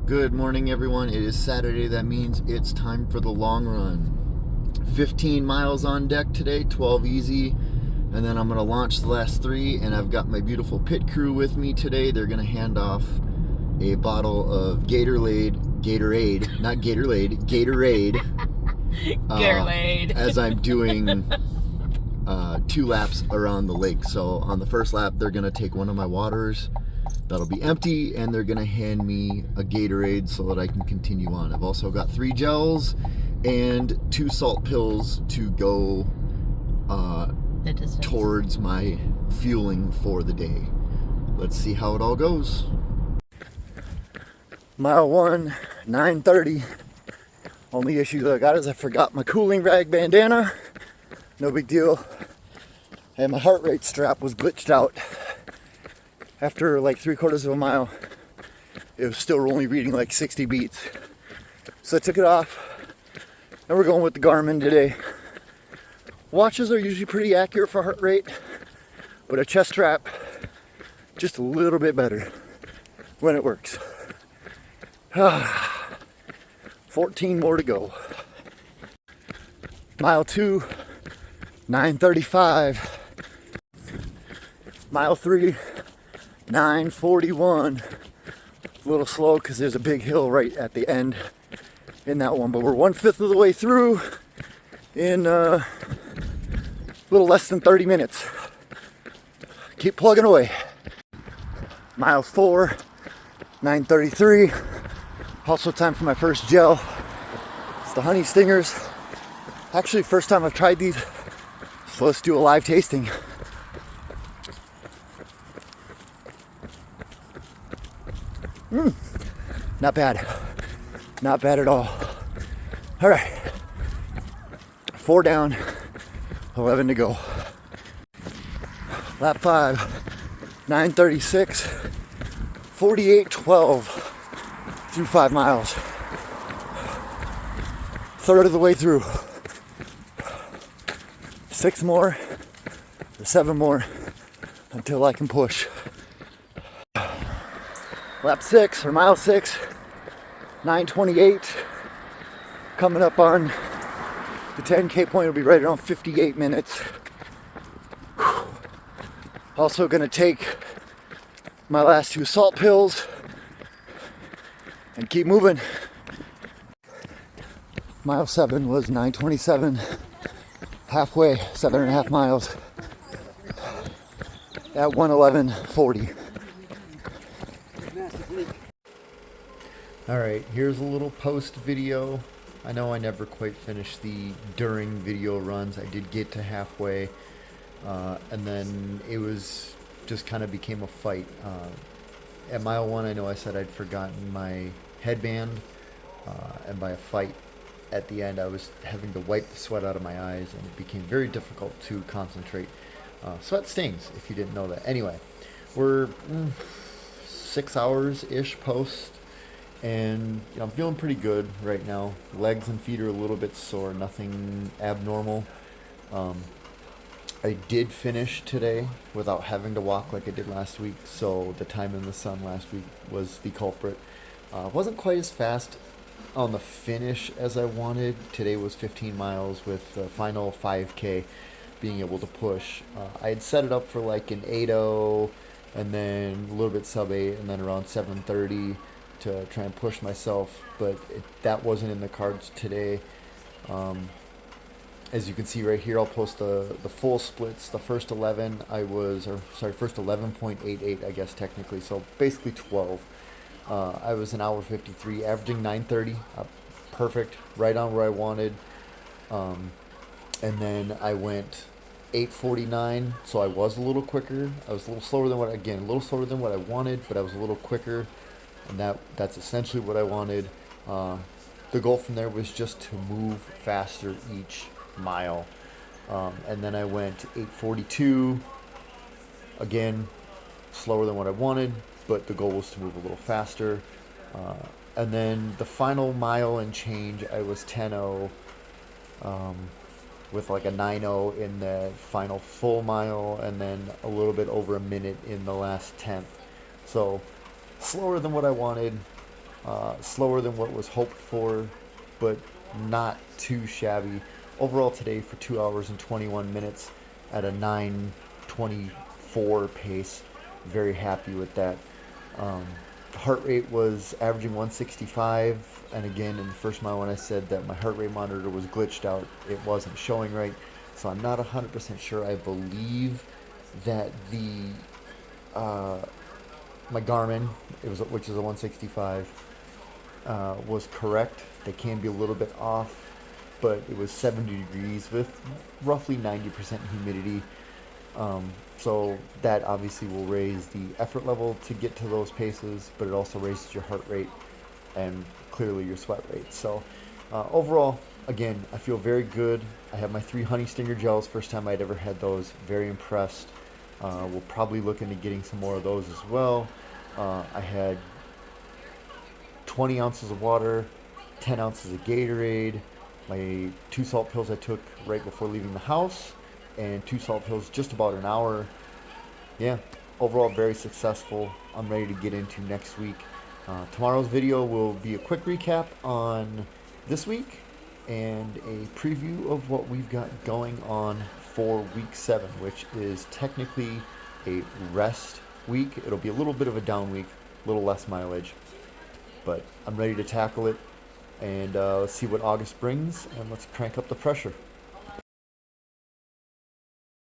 Good morning, everyone. It is Saturday. That means it's time for the long run. 15 miles on deck today, 12 easy, and then I'm going to launch the last 3. And I've got my beautiful pit crew with me today. They're going to hand off a bottle of Gatorade, Gatorade. as I'm doing 2 laps around the lake. So on the first lap, they're going to take one of my waters. That'll be empty, and they're gonna hand me a Gatorade so that I can continue on. I've also got 3 gels and 2 salt pills to go towards my fueling for the day. Let's see how it all goes. Mile 1, 9:30. Only issue that I got is I forgot my cooling rag bandana. No big deal. And my heart rate strap was glitched out. After like 3/4 of a mile, it was still only reading like 60 beats. So I took it off, and we're going with the Garmin today. Watches are usually pretty accurate for heart rate, but a chest strap, just a little bit better when it works. 14 more to go. Mile 2, 9:35. Mile 3, 9:41. A little slow because there's a big hill right at the end in that one, but we're 1/5 of the way through in a little less than 30 minutes. Keep plugging away. Mile 4, 9:33. Also time for my first gel. It's the Honey Stingers. Actually, first time I've tried these, so let's do a live tasting. Not bad. Not bad at all. All right. 4 down, 11 to go. Lap 5, 9:36, 48:12 through 5 miles. Third of the way through. 6 more, or 7 more until I can push. Lap 6, or mile 6, 9:28. Coming up on the 10K point, will be right around 58 minutes. Also gonna take my last 2 salt pills and keep moving. Mile 7 was 9:27. Halfway, 7.5 miles at 1:11:40. Alright, here's a little post video. I know I never quite finished the during video runs. I did get to halfway, and then it was just kind of became a fight. At mile 1, I know I said I'd forgotten my headband, and by a fight at the end, I was having to wipe the sweat out of my eyes, and it became very difficult to concentrate. Sweat stings, if you didn't know that. Anyway, we're 6 hours-ish post. And I'm feeling pretty good right now. Legs and feet are a little bit sore, nothing abnormal. I did finish today without having to walk like I did last week, so the time in the sun last week was the culprit. Wasn't quite as fast on the finish as I wanted. Today was 15 miles with the final 5K being able to push. I had set it up for like an 8:0 and then a little bit sub 8 and then around 7:30 to try and push myself, but that wasn't in the cards today. As you can see right here, I'll post the full splits. The first 11 first 11.88, I guess technically, so basically 12. I was an hour 53, averaging 9:30, perfect, right on where I wanted. And then I went 8:49, so I was a little quicker. I was a little slower than what I wanted, but I was a little quicker. And that's essentially what I wanted. The goal from there was just to move faster each mile. And then I went 8:42. Again, slower than what I wanted, but the goal was to move a little faster. And then the final mile and change, I was 10:0 with like a 9:0 in the final full mile, and then a little bit over a minute in the last 10th. So slower than what I wanted, Slower than what was hoped for, but not too shabby. Overall today for 2 hours and 21 minutes at a 9:24 pace. Very happy with that. Um, Heart rate was averaging 165, and again in the first mile when I said that my heart rate monitor was glitched out, it wasn't showing right. So I'm not 100% sure. I believe that the uh, my Garmin, which is a 165, was correct. They can be a little bit off, but it was 70 degrees with roughly 90% humidity. So that obviously will raise the effort level to get to those paces, but it also raises your heart rate and clearly your sweat rate. So overall, again, I feel very good. I have my 3 Honey Stinger gels, first time I'd ever had those. Very impressed. We'll probably look into getting some more of those as well. I had 20 ounces of water, 10 ounces of Gatorade, my 2 salt pills I took right before leaving the house, and 2 salt pills just about an hour. Yeah, overall very successful. I'm ready to get into next week. Tomorrow's video will be a quick recap on this week and a preview of what we've got going on for week 7, which is technically a rest week. It'll be a little bit of a down week, a little less mileage, but I'm ready to tackle it and let's see what August brings, and let's crank up the pressure.